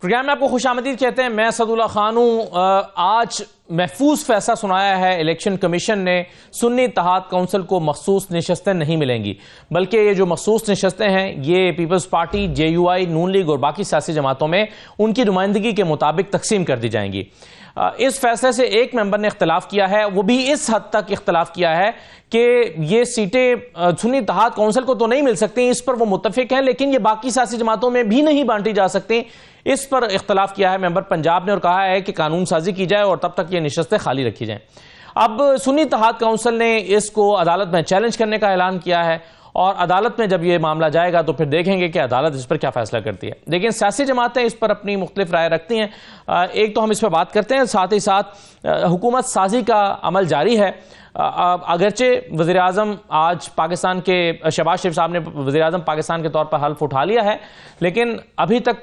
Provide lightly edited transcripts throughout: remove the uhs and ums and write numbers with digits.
Programme में आपको खुशामदीद कहते हैं। मैं असदुल्ला खान हूं। आज महफूज फैसला सुनाया है इलेक्शन कमीशन ने। सुन्नी इत्तेहाद काउंसिल को मखसूस नशस्तें नहीं मिलेंगी, बल्कि ये जो मखसूस नशस्तें हैं ये पीपल्स पार्टी, JUI, नून लीग और बाकी सियासी जमातों में उनकी नुमाइंदगी के मुताबिक तकसीम कर दी जाएंगी। इस फैसले से एक मेंबर ने इख्तलाफ किया है, वो भी इस हद तक इख्तलाफ किया है कि ये सीटें सुन्नी इत्तेहाद काउंसिल को तो नहीं मिल सकती, इस पर वो मुत्तफिक हैं, लेकिन ये बाकी सियासी जमातों में भी नहीं बांटी जा सकती। इस पर इख्तलाफ किया है मेंबर पंजाब ने और कहा है कि कानून साजी की जाए और तब तक ये नशस्तें खाली रखी जाएं। अब सुन्नी इत्तेहाद काउंसिल ने इसको अदालत में चैलेंज करने का ऐलान किया है और अदालत में जब ये मामला जाएगा तो फिर देखेंगे कि अदालत इस पर क्या फैसला करती है। लेकिन सियासी जमातें इस पर अपनी मुख्तलिफ राय रखती हैं। एक तो हम इस पर बात करते हैं, साथ ही साथ हुकूमत साजी का अमल जारी है। अगरचे वज़ीर आज़म आज पाकिस्तान के शहबाज शरीफ साहब ने वज़ीर आज़म पाकिस्तान के तौर पर हल्फ उठा लिया है, लेकिन अभी तक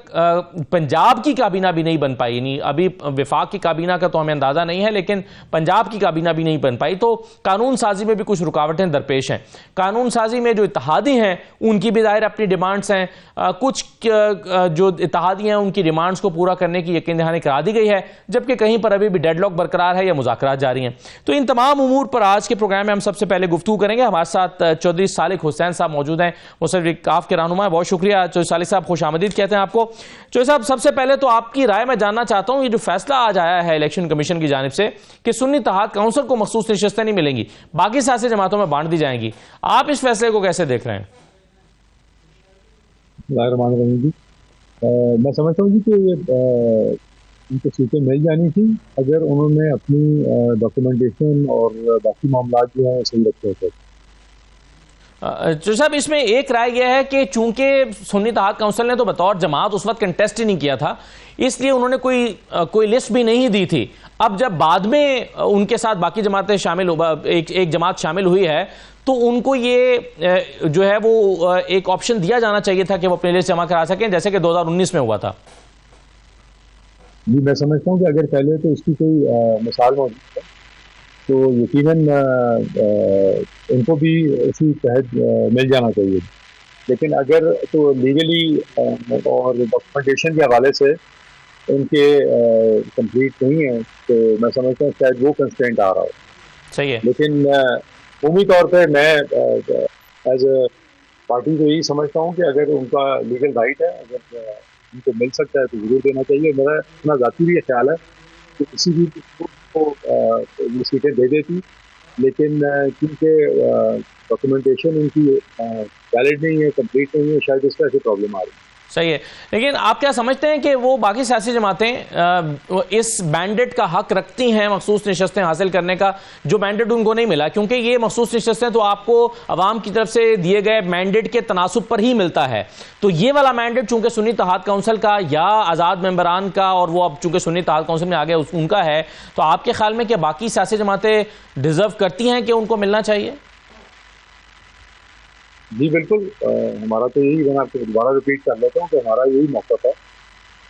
पंजाब की काबीना भी नहीं बन पाई। नहीं, अभी विफाक की काबीना का तो हमें अंदाज़ा नहीं है, लेकिन पंजाब की काबीना भी नहीं बन पाई। तो कानून साजी में भी कुछ रुकावटें दरपेश हैं। कानून साजी में जो इत्तेहादी हैं उनकी भी ज़ाहिर अपनी डिमांड्स हैं। कुछ जो इत्तेहादी हैं उनकी डिमांड्स को पूरा करने की यकीन दहानी करा दी गई है, जबकि कहीं पर अभी भी डेडलॉक बरकरार है या मुज़ाकरात जारी हैं। तो इन तमाम उमूर पर आज के प्रोग्राम में हम सबसे पहले गुफ्तगू करेंगे। हमारे साथ चौधरी सालिक हुसैन साहब मौजूद हैं, मुस्लिम लीग काफ के रहनुमा। बहुत शुक्रिया चौधरी सालिक साहब, खुश आमदीद कहते हैं आपको। चौधरी साहब, सबसे पहले तो आपकी राय मैं जानना चाहता हूं, ये जो फैसला आज आया है इलेक्शन कमीशन की जानिब से कि सुन्नी इत्तेहाद काउंसिल को मखसूस नशस्तें नहीं मिलेंगी, बाकी सियासी जमातों में बांट दी जाएंगी, आप इस फैसले को कैसे देख रहे हैं? मैं समझता हूँ कि ये उनको सीटें मिल जानी थी अगर उन्होंने अपनी डॉक्यूमेंटेशन और बाकी मामला जो है सही रखे होते। तो साहब, इसमें एक राय यह है कि चूंकि सुन्नी इत्तेहाद काउंसिल ने तो बतौर जमात उस वक्त कंटेस्ट ही नहीं किया था, इसलिए उन्होंने कोई लिस्ट भी नहीं दी थी। अब जब बाद में उनके साथ बाकी जमातें शामिल एक जमात शामिल हुई है, तो उनको ये जो है वो एक ऑप्शन दिया जाना चाहिए था कि वो अपनी लिस्ट जमा करा सकें, जैसे कि 2019 में हुआ था। जी, मैं समझता हूँ कि अगर पहले तो इसकी कोई मिसाल मौजूद है तो यकीनन इनको भी इसी तहत मिल जाना चाहिए। लेकिन अगर तो लीगली और डॉक्यूमेंटेशन के हवाले से उनके कंप्लीट नहीं है तो मैं समझता हूँ शायद वो कंस्ट्रेंट आ रहा हो। सही है। लेकिन उम्मीद तौर पर मैं एज ए पार्टी को यही समझता हूँ कि अगर उनका लीगल राइट है, अगर उनको मिल सकता है तो जरूर देना चाहिए। मेरा अपना जाती भी ख्याल है कि किसी भी को ये सीटें दे देती, लेकिन क्योंकि डॉक्यूमेंटेशन उनकी वैलिड नहीं है, कंप्लीट नहीं है, शायद इस तरह से प्रॉब्लम आ रही है। सही है। लेकिन आप क्या समझते हैं कि वो बाकी सियासी जमातें इस मैंडेट का हक रखती हैं मखसूस नशस्तें हासिल करने का, जो मैंडेट उनको नहीं मिला? क्योंकि ये मखसूस नशस्तें तो आपको अवाम की तरफ से दिए गए मैंडेट के तनासुब पर ही मिलता है। तो ये वाला मैंडेट चूंकि सुन्नी इत्तेहाद काउंसिल का या आज़ाद मेंबरान का, और वो अब चूंकि सुन्नी इत्तेहाद काउंसिल में आ गया उनका है, तो आपके ख्याल में क्या बाकी सियासी जमातें डिजर्व करती हैं कि उनको मिलना चाहिए? जी बिल्कुल, हमारा तो यही, मैं आपको दोबारा रिपीट कर लेता हूँ कि हमारा यही मौका था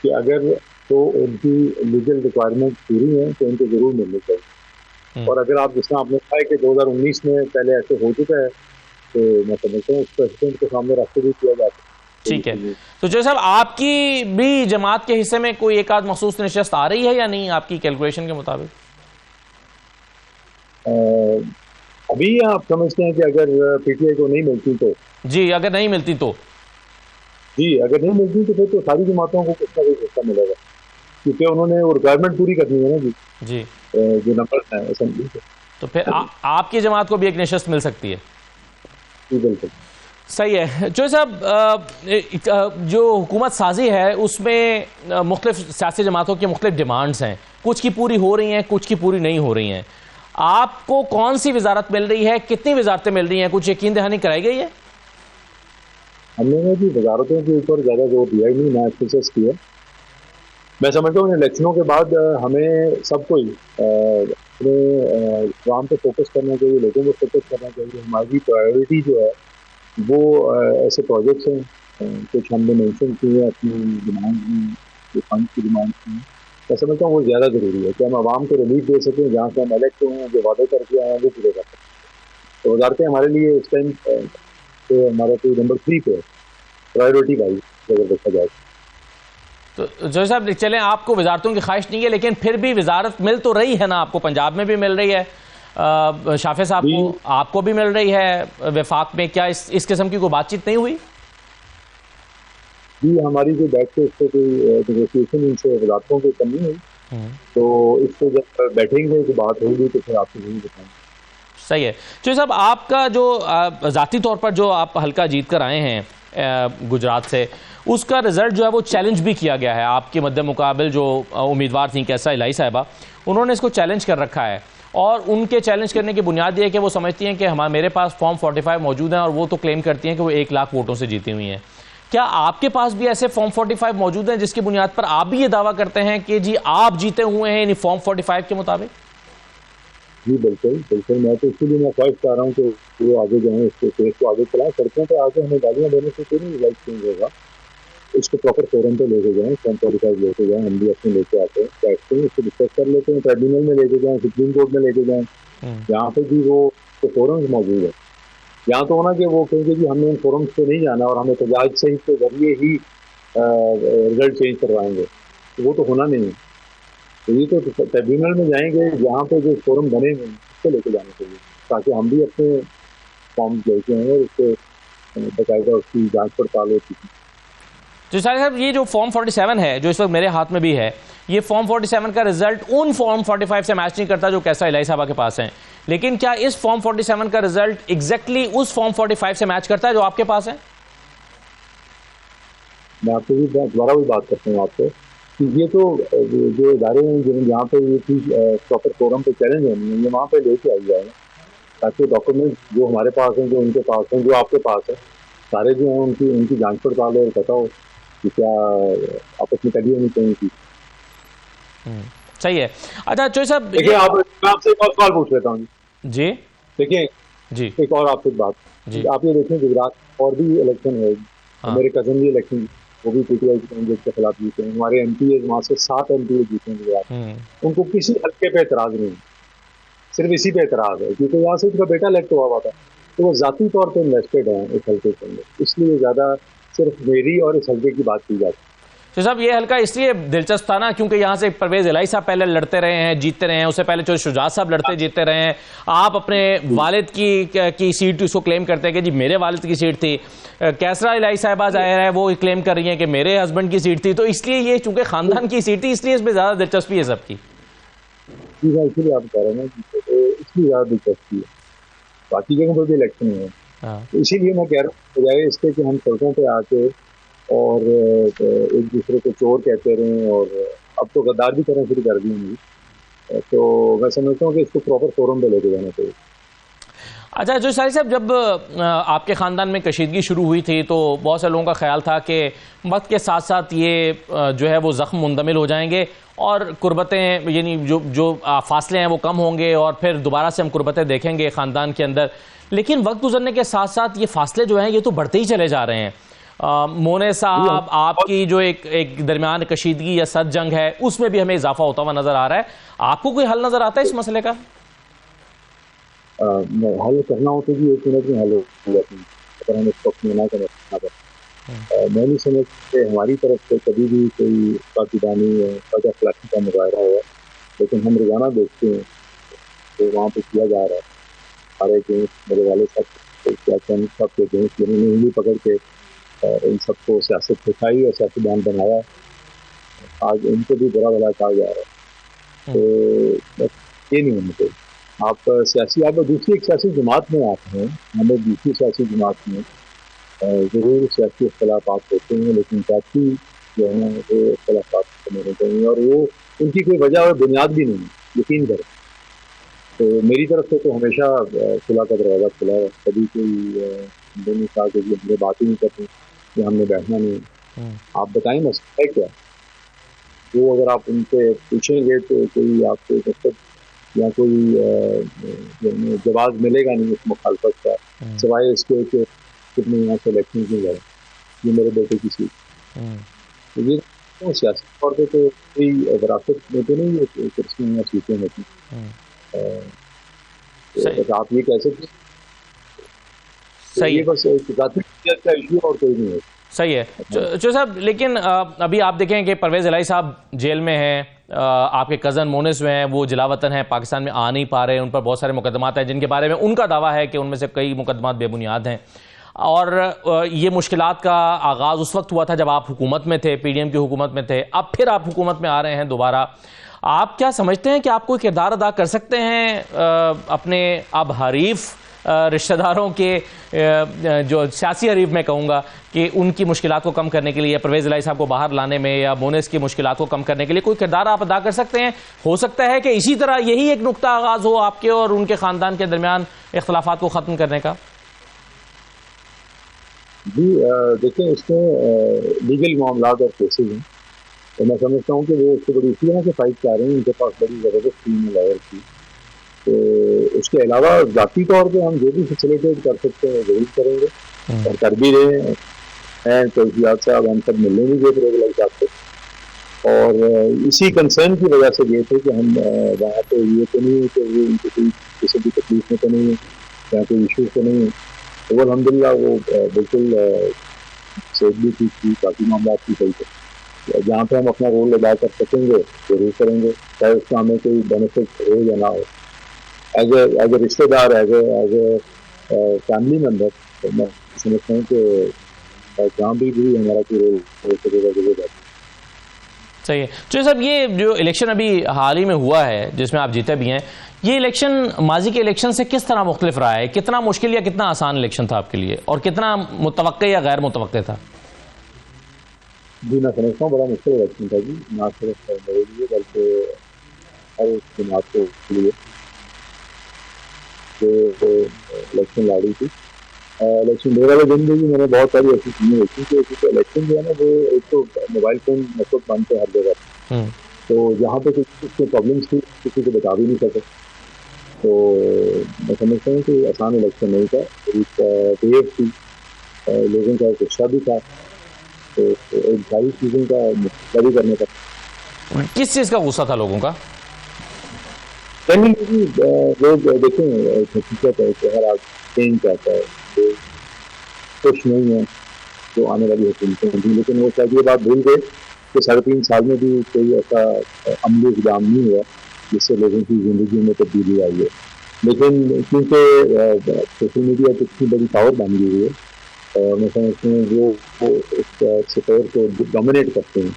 कि अगर तो उनकी लीगल रिक्वायरमेंट पूरी है तो उनको जरूर मिलनी चाहिए। और अगर आप, जिस तरह आपने कहा है कि 2019 में पहले ऐसे हो चुका है, तो मैं समझता हूँ उस प्रेसिडेंट के सामने रखते भी किया जाता है। ठीक है। तो जो साहब, आपकी भी जमात के हिस्से में कोई एक आध मखसूस नशस्त आ रही है या नहीं आपकी कैलकुलेशन के मुताबिक? अभी आप समझते हैं कि अगर PTI को नहीं मिलती तो? जी, अगर नहीं मिलती तो? जी, अगर नहीं मिलती तो फिर तो सारी जमातों को कुछ ना कुछ हिस्सा मिलेगा, क्योंकि उन्होंने वो रिक्वायरमेंट पूरी करनी है ना जी, जो नंबर है असेंबली के। तो फिर आपकी जमात को भी एक नशस्त मिल सकती है? जी बिल्कुल। सही है। जो साहब, जो हुकूमत साजी है उसमें मुख्तलिफ सियासी जमातों की मुख्तलिफ डिमांड्स हैं, कुछ की पूरी हो रही हैं, कुछ की पूरी नहीं हो रही हैं। आपको कौन सी वजारत मिल रही है, कितनी वजारतें मिल रही हैं, कुछ यकीन दहानी कराई गई है? हमने भी वजारतों के ऊपर ज़्यादा जोर दिया ही नहीं, ना एक्सेस किया। मैं समझता हूँ इलेक्शनों के बाद हमें सबको ही अपने काम पे फोकस करना चाहिए, लोगों को फोकस करना चाहिए। हमारी प्रायोरिटी जो है वो ऐसे प्रोजेक्ट्स हैं, कुछ हमने मेंशन किए हैं अपनी डिमांड में, जो फंड की डिमांड की। मैं समझता हूँ वो ज़्यादा ज़रूरी है कि हम आवाम को रिलीफ दे सकें, जहाँ से हम इलेक्ट हुए हैं, जो वादे करके आए हैं वो पूरे कर सकें। तो वजारतें हमारे लिए इस टाइम तो हमारा तो नंबर 3 पे प्रायोरिटी वाइज अगर देखा जाए। तो जो साहब चलें, आपको वजारतों की ख्वाहिश नहीं है, लेकिन फिर भी वजारत मिल तो रही है ना आपको? पंजाब में भी मिल रही है, शाफे साहब को, आपको भी मिल रही है वफाक में। क्या इस किस्म की कोई बातचीत नहीं हुई? जी, हमारी जो बैठ के इस पर कोई नेगोशिएशन इनसे वजारतों की कमी हुई, तो इस पर जब बैठेंगे तो बात होगी तो फिर आपको नहीं बताएंगे। सही है। तो साहब, आपका जो ज़ाती तौर पर जो आप हल्का जीत कर आए हैं गुजरात से, उसका रिजल्ट जो है वो चैलेंज भी किया गया है। आपके मद्दे मुकाबिल जो उम्मीदवार थी कैसा इलाही साहिबा, उन्होंने इसको चैलेंज कर रखा है, और उनके चैलेंज करने की बुनियाद ये है कि वो समझती हैं कि मेरे पास फॉर्म 45 मौजूद हैं, और वो तो क्लेम करती हैं कि वो 1 लाख वोटों से जीती हुई हैं। क्या आपके पास भी ऐसे फॉर्म 45 मौजूद हैं जिसकी बुनियाद पर आप भी ये दावा करते हैं कि जी आप जीते हुए हैं इन फॉर्म 45 के मुताबिक? जी बिल्कुल बिल्कुल, मैं तो इसीलिए मैं ख्वाहिश चाह रहा हूँ कि वो आगे जाएँ, इसको केस को आगे चलाएं। सड़कों पर आके हमें गालियाँ देने से कोई नहीं रिजल्ट चेंज होगा। इसको प्रॉपर फोरम पे लेके जाएं, फॉर्म 45 लेके जाएं, हम भी अपने लेके आते हैं, बैठते हैं, इसको डिस्कस कर लेते हैं, ट्रिब्यूनल में लेके जाएं, सुप्रीम कोर्ट में लेके जाएं, यहाँ पे भी वो फोरम्स मौजूद है। यहाँ तो होना कि वो कहेंगे कि हमने इन फोरम्स पे नहीं जाना और हमें तजाज से के जरिए ही रिजल्ट चेंज करवाएंगे, तो वो तो होना नहीं है। तो ये तो ट्रिब्यूनल में जाएंगे, यहाँ पे जो फोरम बनेंगे उसको लेके जाना चाहिए, ताकि हम भी अपने फॉर्म लेके आएँ और उसको बाकायदा उसकी जाँच पड़ताल होती है। तो साहब, ये जो फॉर्म 47 है जो इस वक्त मेरे हाथ में भी है, ये फॉर्म 47 का रिजल्ट उन फॉर्म 45 से मैच नहीं करता जो कैसा इलाही साहबा के पास है, लेकिन क्या इस फॉर्म 47 का रिजल्ट एग्जैक्टली उस फॉर्म 45 से मैच करता है जो आपके पास है? मैं आपसे भी दोबारा भी बात करता हूँ आपसे कि ये तो जो इदारे हैं जहाँ पे ये चीज़ प्रॉपर फोरम पे चैलेंज होनी है, ये वहाँ पे लेके आई जाए, ताकि डॉक्यूमेंट जो हमारे पास हैं, जो उनके पास हैं, जो आपके पास है, सारे जो हैं उनकी जांच पड़ताल और पता हो कि क्या आपस में कभी होनी चाहिए। सही है। अच्छा चोई साहब, देखिए मैं आपसे एक और सवाल पूछ लेता हूँ जी। देखिए जी एक और आपसे बात जी। आप ये देखें, गुजरात और भी इलेक्शन है, हाँ। मेरे कजन भी इलेक्शन, वो भी पीटीआई कैंडिडेट के खिलाफ जीते हैं। हमारे एमपी वहाँ से 7 एमपी जीते हैं गुजरात, उनको किसी हल्के पे एतराज नहीं, सिर्फ इसी पे एतराज है क्योंकि यहाँ से उनका बेटा इलेक्ट हुआ था, तो वो जाती तौर पर इन्वेस्टेड है इस हल्के के अंदर, इसलिए ज्यादा सिर्फ मेरी और इस हल्के की बात की जाती है। तो साहब, ये हल्का इसलिए दिलचस्प था ना क्योंकि यहाँ से परवेज इलाही साहब पहले लड़ते रहे हैं, जीतते रहे हैं, उससे पहले जो शुजात साहब लड़ते जीतते रहे हैं। आप अपने वालिद की सीट इसको क्लेम करते हैं कि जी मेरे वालिद की सीट थी। कैसरा इलाही साहबा जाहिर है वो क्लेम कर रही हैं कि मेरे हस्बैंड की सीट थी, तो इसलिए ये चूंकि खानदान की सीट थी इसलिए इसमें ज्यादा दिलचस्पी है सबकी। जी हाँ, इसलिए आप कह रहे हैं इसलिए ज्यादा दिलचस्पी है, बाकी जगह पर भी इलेक्शन है। तो इसीलिए मैं कह रहा हूँ बजाय इसके कि हम सड़कों पे आके और एक दूसरे को चोर कहते रहे, और अब तो गद्दार भी करना शुरू कर दिए हैं, तो मैं समझता हूँ कि इसको प्रॉपर फोरम पे लेके जाना चाहिए। अच्छा जो साहिब साहब, जब आपके ख़ानदान में कशीदगी शुरू हुई थी तो बहुत से लोगों का ख्याल था कि वक्त के साथ साथ ये जो है वो ज़ख्म मुंदमिल हो जाएंगे और कुर्बतें, यानी जो फासले हैं वो कम होंगे और फिर दोबारा से हम कुर्बतें देखेंगे ख़ानदान के अंदर। लेकिन वक्त गुजरने के साथ साथ ये फासले जो हैं ये तो बढ़ते ही चले जा रहे हैं। मोने साहब, आपकी जो एक दरमियान कशीदगी या सद जंग है उसमें भी हमें इजाफा होता हुआ नज़र आ रहा है। आपको कोई हल नज़र आता है इस मसले का? हल करना हो तो भी 1 मिनट में हल हो जाती है, अगर हम इसको अपनी मना करना पड़ता। मैं नहीं समझती हमारी तरफ से कभी भी कोई पाकिस्तानी अखलाकी का मुजाहरा हुआ, लेकिन हम रोजाना देखते हैं तो वहाँ पे किया जा रहा है। हमारे अगेंस्ट मेरे वाले सबके अगेंस्ट उंगली पकड़ के इन सबको सियासत दिखाई और सियासतदान बनाया, आज इनको भी बुरा भला कहा जा रहा है। तो ये नहीं होना चाहिए। आप सियासी, आप दूसरी एक सियासी जमात में आते हैं, हमें दूसरी सियासी जमात में ज़रूर सियासी इख्तलाफात होते हैं, लेकिन जाति जो है वो इख्तलाफात होने चाहिए और वो उनकी कोई वजह और बुनियाद भी नहीं है, यकीन करें। तो मेरी तरफ से तो हमेशा सुलह का दरवाज़ा खुला है, कभी कोई दोनों कहा कि हमने बात ही नहीं करते या हमने बैठना नहीं। आप बताएं मसला है क्या, वो अगर आप उनसे पूछेंगे तो कोई आपको मतलब या कोई जवाब मिलेगा नहीं इस मुखालफत का, सिवाय इसके कि कितने यहाँ से इलेक्शन नहीं लड़े, ये मेरे बेटे की सीट। तो ये सियासी तौर पर तो कोई विरासत में तो नहीं है कुर्सियाँ या सीटें होती, आप ये कह सकते सही ये बस जाति का इशू और कोई नहीं है। सही है जो साहब, लेकिन अभी आप देखें कि परवेज़ इलाही साहब जेल में हैं, आपके कज़न मोनिस जो हैं वो जिलावतन हैं, पाकिस्तान में आ नहीं पा रहे, उन पर बहुत सारे मुकदमात हैं जिनके बारे में उनका दावा है कि उनमें से कई मुकदमात बेबुनियाद हैं। और ये मुश्किलात का आगाज़ उस वक्त हुआ था जब आप हुकूमत में थे, पीडीएम की हुकूमत में थे, अब फिर आप हुकूमत में आ रहे हैं दोबारा। आप क्या समझते हैं कि आप कोई किरदार अदा कर सकते हैं अपने अब हरीफ रिश्तेदारों के, जो सियासी हरीफ मैं कहूँगा, कि उनकी मुश्किलात को कम करने के लिए, परवेज़ इलाही साहब को बाहर लाने में या मोनिस की मुश्किलात को कम करने के लिए कोई किरदार आप अदा कर सकते हैं? हो सकता है कि इसी तरह यही एक नुक्ता आगाज़ हो आपके और उनके ख़ानदान के दरमियान इख्तलाफात को ख़त्म करने का। जी देखिए, इसमें लीगल मामला और केसेज हैं, तो मैं समझता हूँ कि वो उससे बड़ी इसी वजह से फाइट कर रहे हैं, उनके पास बड़ी ज़बरदस्त टीम है लॉयर की। तो उसके अलावा ज़ाती तौर पे हम जो भी फैसिलिटेट कर सकते हैं ज़रूर करेंगे और कर भी रहे हैं। तो इजाज़ साहब हम सब मिलने भी गए परवेज़ इलाही साहब से, और इसी कंसर्न की वजह से गए थे कि हम वहाँ पे ये तो नहीं है कि वो उनको कोई किसी भी तकलीफ में तो नहीं है या कोई इशू तो नहीं है। तो अल्हम्दुलिल्लाह वो बिल्कुल सेफ भी ठीक थी, बाकी मामला की सही थे। जहाँ पे हम अपना रोल अदा कर सकेंगे जरूर करेंगे, चाहे उसका हमें कोई बेनिफिट हो या ना हो। एज ए रिश्तेदार, एज ए फैमिली मेम्बर, तो मैं समझता हूँ कि जहाँ भी हमारा कोई रोल हो सकेगा जरूर। सही है। तो साहब, ये जो इलेक्शन अभी हाल ही में हुआ है जिसमें आप जीते भी हैं, ये इलेक्शन माजी के इलेक्शन से किस तरह मुख्तलिफ रहा है? कितना मुश्किल या कितना आसान इलेक्शन था आपके लिए, और कितना मुतवक्के या गैर मुतवक्के था? जी मैं समझता हूँ बड़ा मुश्किल इलेक्शन था जी, ना सिर्फ मेरे लिए बल्कि हर जमात के लिए जो इलेक्शन लड़ी थी। इलेक्शन डे वाले दिन भी मैंने बहुत सारी ऐसी चीज़ें देखी कि इलेक्शन जो है ना, वो एक तो मोबाइल फ़ोन नेटवर्क बंद थे हर जगह, तो जहाँ पे कुछ प्रॉब्लम्स थी किसी को बता भी नहीं सके। तो मैं समझता हूँ कि आसान इलेक्शन नहीं था, एक वेव थी, लोगों का गुस्सा भी था, तो एक सारी चीज़ों का मुकाबला भी करने का। किस चीज़ का गुस्सा था लोगों का? लोग देखें, हकीकत है कि हर आज चेंज चाहता है, तो खुश नहीं है जो आने वाली हुकूमतें थी, लेकिन वो शायद ये बात भूल गए कि 3.5 साल में भी कोई ऐसा अमली इक़दाम नहीं हुआ जिससे लोगों की ज़िंदगी में तब्दीली आई है। लेकिन क्योंकि सोशल मीडिया तो इतनी बड़ी पावर बन गई है, और मैं समझता हूँ वो इस सेक्टर को डोमिनेट करते हैं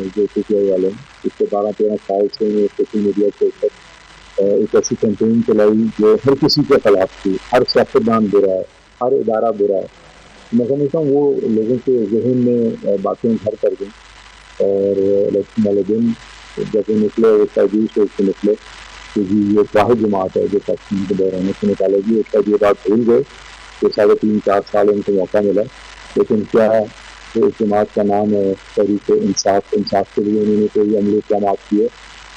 जो PTI वाले हैं। पिछले 12-13 साल से सोशल मीडिया के ऊपर एक ऐसी कैंपेन चलाई जो हर किसी के खिलाफ थी, हर सियासतदान बुरा है, हर इदारा बुरा है। मैं समझता हूँ वो लोगों के जहन में बातें घर कर दें, और इलेक्शन वाले दिन जब वो निकले, उसका बीच से निकले कि जी ये वाहिद जमात है जो पाकिस्तान के दौरान से निकालेगी, उसका ये बात भूल गए कि 3.5-4 साल उनको मौका मिला। लेकिन क्या है, तो इस जमात का नाम है तहरीक इंसाफ, इंसाफ के लिए उन्होंने कोई अमली इक़दाम किए।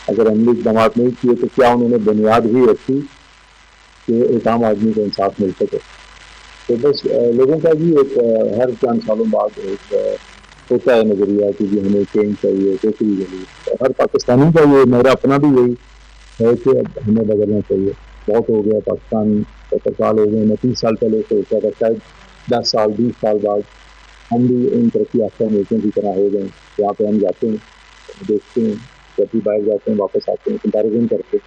अगर अमली इक़दाम नहीं किए तो क्या उन्होंने बुनियाद भी रखी कि एक आम आदमी को इंसाफ मिल सके? तो बस लोगों का भी एक हर चंद सालों बाद एक होता है नज़रिया कि जी हमें चेंज चाहिए, दूसरी चाहिए। हर पाकिस्तानी का ये, मेरा अपना भी यही है कि अब हमें बदलना चाहिए। बहुत हो गया, पाकिस्तान 70 साल हो गए। मैं 30 साल पहले सोचा था शायद 10 साल 20 साल बाद हम भी इन तरक्की याफ्ता मुल्कों की तरह हो गए। यहाँ पे हम जाते हैं, देखते हैं, जब भी बाहर जाते हैं वापस आते हैं, कंपेरिजन करते हैं,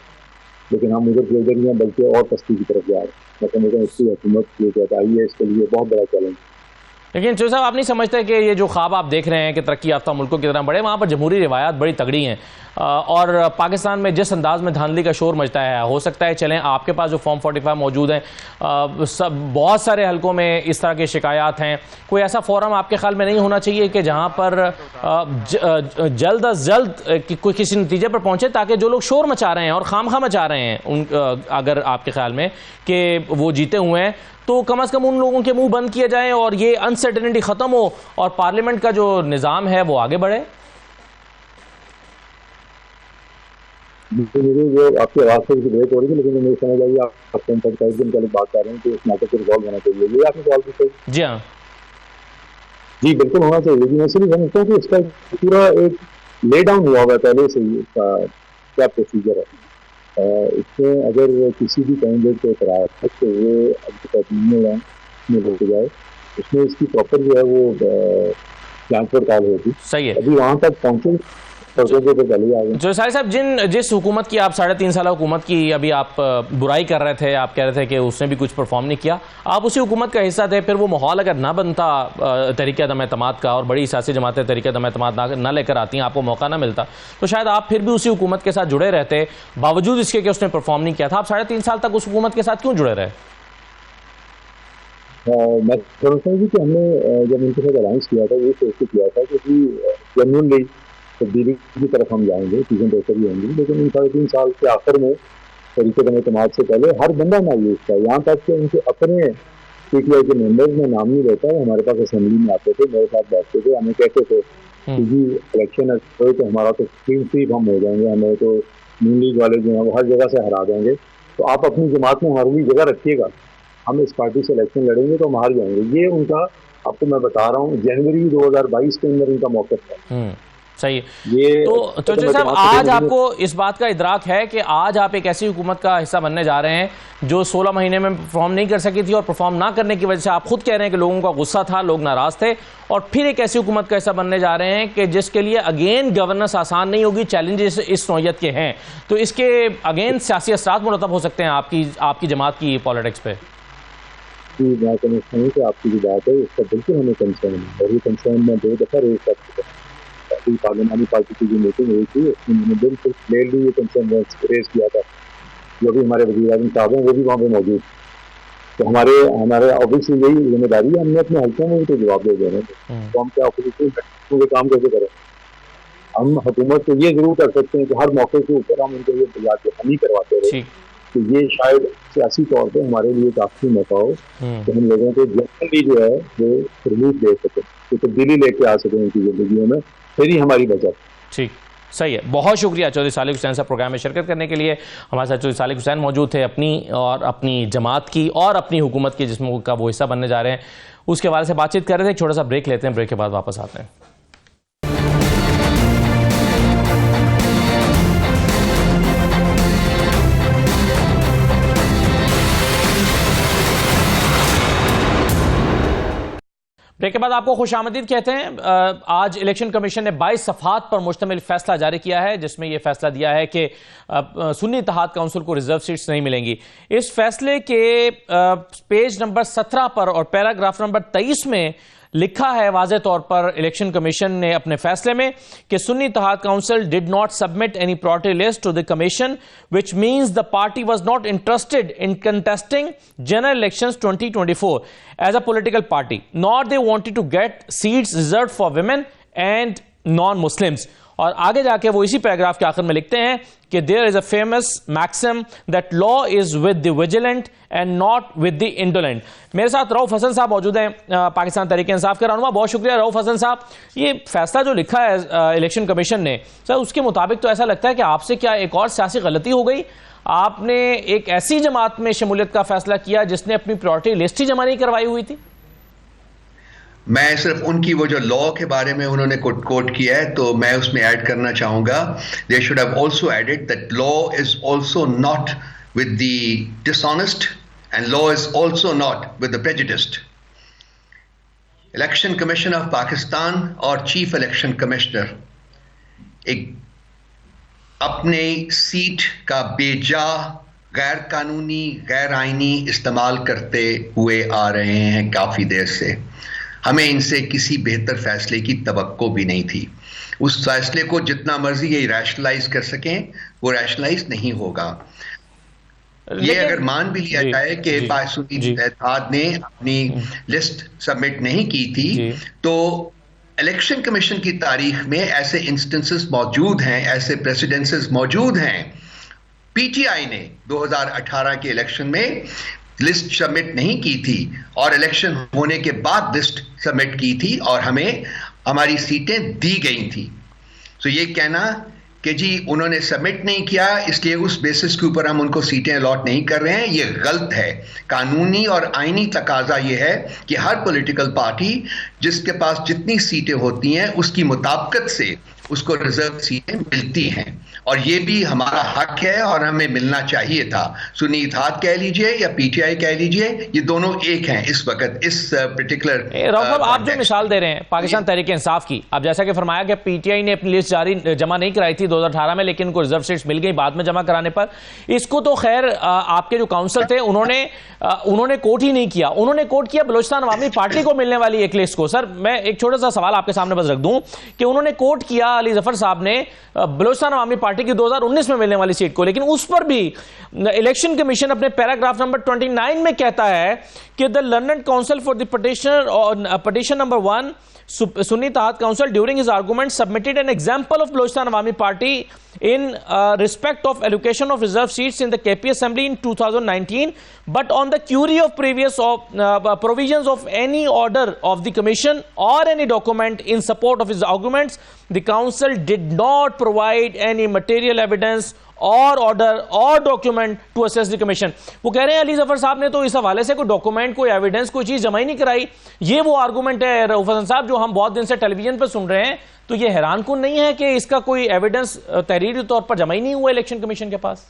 लेकिन हम उधर गुजर नहीं हैं बल्कि और पस्ती की तरफ जा रहे हैं। मैं समझता हूँ इसकी हुकूमत लेकर आई है, इसके लिए बहुत बड़ा चैलेंज। लेकिन चौधरी साहब, आप नहीं समझते कि ये जो ख्वाब आप देख रहे हैं कि तरक्की याफ्ता मुल्कों की तरह बढ़े, वहाँ पर जमहूरी रिवायात बड़ी तगड़ी हैं, और पाकिस्तान में जिस अंदाज में धांधली का शोर मचता है, हो सकता है चलें आपके पास जो फॉर्म 45 मौजूद हैं, सब बहुत सारे हलकों में इस तरह की शिकायत हैं, कोई ऐसा फोरम आपके ख्याल में नहीं होना चाहिए कि जहाँ पर जल्द अज जल्द कोई किसी नतीजे पर पहुँचे, ताकि जो लोग शोर मचा रहे हैं और खामखा मचा रहे हैं उन, अगर आपके ख्याल में कि वो जीते हुए हैं, तो कम से कम उन लोगों के मुंह बंद किए जाएं और ये अनसर्टेनिटी खत्म हो और पार्लियामेंट का जो निज़ाम है वो आगे बढ़े? मुझे जो आपकी आवाज़ से ब्रेक हो रही है, लेकिन मुझे समझ आई आप 45 दिन पहले बात कर रहे हैं कि इस मैटर को रिजॉल्व होना चाहिए, ये आपने सवाल पूछा? जी हाँ जी, बिल्कुल होना चाहिए। लेकिन ऐसे नहीं समझता हूँ कि इसका पूरा एक ले डाउन हुआ हुआ पहले से ही, इसका क्या प्रोसीजर है। इसमें अगर किसी भी कैंडिडेट को एतराज़ है तो वो अब तक में हो जाए, उसमें इसकी प्रॉपर जो है वो जांच पड़ताल होगी। सही है। अभी वहां तक पहुंचे तो पहले आ गए। जो साहिल साहब, जिस हुकूमत की आप 3.5 साल हुकूमत की अभी आप बुराई कर रहे थे, आप कह रहे थे कि उसने भी कुछ परफॉर्म नहीं किया, आप उसी हुकूमत का हिस्सा थे, फिर वो माहौल अगर ना बनता तरीक़े अदम एतमाद का, और बड़ी सियासी जमातें तरीक़े अदम एतमाद ना लेकर आती हैं, आपको मौका ना मिलता, तो शायद आप फिर भी उसी हुकूमत के साथ जुड़े रहते, बावजूद इसके कि उसने परफॉर्म नहीं किया था। आप 3.5 साल तक उस हुकूमत के साथ क्यों जुड़े रहे? मैं समझता हूँ कि हमने जब उनके साथ अलायंस किया था, ये सोच के किया था कि जेन्युइनली तब्दीली की तरफ हम जाएंगे, चीज़ें बेहतर ही होंगी। लेकिन इन 3.5 साल के आखिर में तरीके का एतमाद से पहले हर बंदा मायूस था, यहाँ तक कि उनके अपने पीटीआई के मेंबर्स में नाम नहीं रहता, वो हमारे पास असेंबली में आते थे, मेरे साथ बैठते थे, हमें कहते थे कि इलेक्शन हो तो हमारा तो क्लीन स्वीप हम हो जाएंगे, हमें तो नून लीग वाले जो हैं वो हर जगह से हरा देंगे, तो आप अपनी जमात में हमारी भी जगह रखिएगा, हम इस पार्टी से इलेक्शन लड़ेंगे तो हम हार जाएंगे। ये उनका, आपको मैं बता रहा हूँ, जनवरी 2022 के अंदर इनका मौका था। सही है। तो चौधरी साहब, आज आपको इस बात का इदराक है कि आज आप एक ऐसी हुकूमत का हिस्सा बनने जा रहे हैं जो 16 महीने में परफॉर्म नहीं कर सकी थी, और परफॉर्म ना करने की वजह से आप खुद कह रहे हैं कि लोगों का गुस्सा था, लोग नाराज थे, और फिर एक ऐसी हुकूमत का हिस्सा बनने जा रहे हैं कि जिसके लिए अगेन गवर्नेंस आसान नहीं होगी, चैलेंजेस इस नौयत के हैं, तो इसके अगेन सियासी असरात मुरतब हो सकते हैं आपकी जमात की पॉलिटिक्स पे? मैं समझता हूँ कि आपकी जो बात है उसका बिल्कुल हमें कंसर्न है, और ये कंसर्न मैं 2 दफ़ा रेज कर चुका हूँ। पार्लियामानी पार्टी की जो मीटिंग हुई थी उसमें मैंने बिल्कुल क्लियरली ये कंसर्न रेज किया था। जो भी हमारे वज़ीर आज़म साहब हैं वो भी वहाँ पे मौजूद, तो हमारे ऑब्वियसली यही जिम्मेदारी है, हमने अपने हल्कों में भी तो जवाब दे देना, तो हम क्या ऑपोजिशन के काम कैसे करें? हम हुकूमत को ये जरूर कर सकते हैं कि हर मौके के ऊपर हम उनको ये याद नहीं करवाते रहे, तो ये शायद सियासी तौर पर हमारे लिए काफी मौका हो कि हम लोगों को जनरली जो है वो रिलीफ दे सके, तो तब्दीली लेके आ सके उनकी जिंदगियों में, फिर ही हमारी बचत। ठीक, सही है। बहुत शुक्रिया चौधरी सालिक हुसैन साहब प्रोग्राम में शिरकत करने के लिए। हमारे साथ चौधरी सालिक हुसैन मौजूद थे, अपनी जमात की और अपनी हुकूमत की जिसमें का वो हिस्सा बनने जा रहे हैं उसके हवाले से बातचीत कर रहे थे। एक छोटा सा ब्रेक लेते हैं, ब्रेक के बाद वापस आते हैं। ब्रेक के बाद आपको खुशामदीद कहते हैं। आज इलेक्शन कमीशन ने 22 सफ़हात पर मुश्तमिल फैसला जारी किया है, जिसमें यह फैसला दिया है कि सुन्नी इत्तेहाद काउंसिल को रिजर्व सीट्स नहीं मिलेंगी। इस फैसले के पेज नंबर 17 पर और पैराग्राफ नंबर 23 में लिखा है वाज़े तौर पर इलेक्शन कमीशन ने अपने फैसले में कि Sunni Ittehad Council did not submit any priority list to the commission which means the party was not interested in contesting general elections 2024 as a political party, not they wanted to get seats reserved for women and non Muslims. और आगे जाके वो इसी paragraph के आखिर में लिखते हैं कि there is a famous maxim that law is with the vigilant and not with the indolent. मेरे साथ रऊफ हसन साहब मौजूद हैं, पाकिस्तान तहरीक इंसाफ के रहनुमा। बहुत शुक्रिया रऊफ हसन साहब। ये फैसला जो लिखा है इलेक्शन कमीशन ने, सर उसके मुताबिक तो ऐसा लगता है कि आपसे क्या एक और सियासी गलती हो गई? आपने एक ऐसी जमात में शमूलियत का फैसला किया जिसने अपनी प्रायोरिटी लिस्ट ही जमा नहीं करवाई हुई थी। मैं सिर्फ उनकी वो जो लॉ के बारे में उन्होंने कोट किया है, तो मैं उसमें ऐड करना चाहूंगा, they should have also added that law is also not with the dishonest and law is also not with the prejudiced. Election commission of Pakistan और चीफ इलेक्शन कमिश्नर एक अपने सीट का बेजा, गैर कानूनी, गैर आईनी इस्तेमाल करते हुए आ रहे हैं काफी देर से। हमें इनसे किसी बेहतर फैसले की तवक्को भी नहीं थी। उस फैसले को जितना मर्जी ये रैशनलाइज कर सकें, वो रैशनलाइज नहीं होगा। ये अगर मान भी लिया जाए कि सुन्नी इत्तेहाद ने अपनी लिस्ट सबमिट नहीं की थी, तो इलेक्शन कमीशन की तारीख में ऐसे इंस्टेंसेस मौजूद हैं, ऐसे प्रेसिडेंसेस मौजूद हैं। पीटीआई ने 2018 के इलेक्शन में लिस्ट सबमिट नहीं की थी और इलेक्शन होने के बाद लिस्ट सबमिट की थी और हमें हमारी सीटें दी गई थी। तो ये कहना कि जी उन्होंने सबमिट नहीं किया इसलिए उस बेसिस के ऊपर हम उनको सीटें अलॉट नहीं कर रहे हैं, ये गलत है। कानूनी और आईनी तकाजा ये है कि हर पॉलिटिकल पार्टी जिसके पास जितनी सीटें होती हैं उसकी मुताबिकत से उसको रिजर्व सीटें मिलती हैं, और ये भी हमारा हक है और हमें मिलना चाहिए था। सुन्नी इत्तेहाद कह लीजिए या पीटीआई कह लीजिए, ये दोनों एक हैं इस वक्त, इस पर्टिकुलर। राव साहब, आप जो मिसाल दे रहे हैं पाकिस्तान तहरीक इंसाफ की, अब जैसा कि फरमाया कि पीटीआई ने अपनी लिस्ट जमा नहीं कराई थी 2018 में, लेकिन उनको रिजर्व सीट्स मिल गई बाद में जमा कराने पर। इसको तो खैर आपके जो काउंसिल थे उन्होंने कोट ही नहीं किया, उन्होंने कोट किया बलूचिस्तान अवामी पार्टी को मिलने वाली एक लिस्ट को। सर मैं एक छोटा सा सवाल आपके सामने बस रख दूं कि उन्होंने कोट किया अली जफर साहब ने बलूचिस्तान अवामी पार्टी की 2019 में मिलने वाली सीट को, लेकिन उस पर भी इलेक्शन कमीशन अपने पैराग्राफ नंबर 29 में कहता है कि the London council for the petition number 1 Sunni Ittehad Council during his argument submitted an example of Balochistan Awami Party in respect of allocation of reserve seats in the KP Assembly in 2019, but on the query of previous provisions of any order of the Commission or any document in support of his arguments, the Council did not provide any material evidence और order और document to assess the commission. वो कह रहे हैं अली जफर साहब ने तो इस हवाले से कोई डॉक्यूमेंट, कोई एविडेंस, कोई चीज जमा ही नहीं कराई। ये वो आर्गूमेंट है रऊफ हसन साहब जो हम बहुत दिन से टेलीविजन पर सुन रहे हैं, तो ये हैरान कुन नहीं है कि इसका कोई एविडेंस तहरीरी तौर पर जमा ही नहीं हुआ इलेक्शन कमीशन के पास?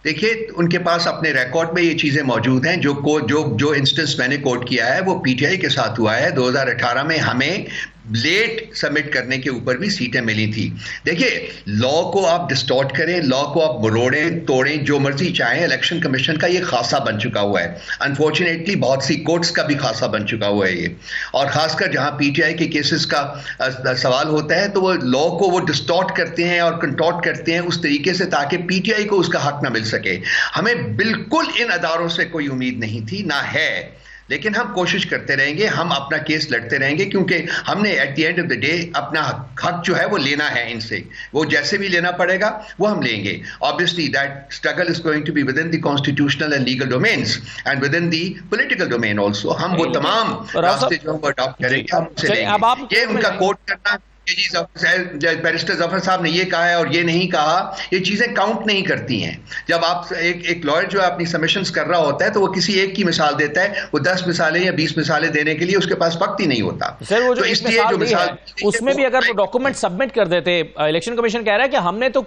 देखिए, उनके पास अपने रिकॉर्ड में ये चीजें मौजूद हैं। जो इंस्टेंस मैंने कोट किया है वो पीटीआई के साथ हुआ है। 2018 में हमें लेट सबमिट करने के ऊपर भी सीटें मिली थी। देखिए, लॉ को आप डिस्टॉर्ट करें, लॉ को आप मरोड़ें तोड़ें, जो मर्जी चाहें, इलेक्शन कमीशन का ये खासा बन चुका हुआ है। अनफॉर्चुनेटली बहुत सी कोर्ट्स का भी खासा बन चुका हुआ है ये, और खासकर जहां पीटीआई के केसेस का सवाल होता है तो वो लॉ को वो डिस्टॉर्ट करते हैं और कंटॉर्ट करते हैं उस तरीके से ताकि पीटीआई को उसका हक ना मिल सके। हमें बिल्कुल इन अदारों से कोई उम्मीद नहीं थी, ना है, लेकिन हम कोशिश करते रहेंगे, हम अपना केस लड़ते रहेंगे, क्योंकि हमने at the end of the day अपना हक जो है वो लेना है इनसे। वो जैसे भी लेना पड़ेगा वो हम लेंगे। Obviously that struggle is going to be within the constitutional and legal domains and within the political domain also. हम वो तमाम रास्ते जो वो अडॉप्ट करेंगे, हम उसे लेंगे। ये उनका कोर्ट करना, बैरिस्टर जफर साहब ने ये कहा है और ये नहीं कहा, ये चीजें काउंट नहीं करती हैं। जब आप एक लॉयर जो है अपनी सबमिशंस कर रहा होता है तो वो किसी एक की मिसाल देता है, वो 10 मिसालें या 20 मिसालें देने के लिए उसके पास वक्त ही नहीं होता। सर वो जो तो इसलिए जो मिसाल उसमें भी अगर वो डॉक्यूमेंट सबमिट कर देते, इलेक्शन कमीशन कह रहा है कि हमने तो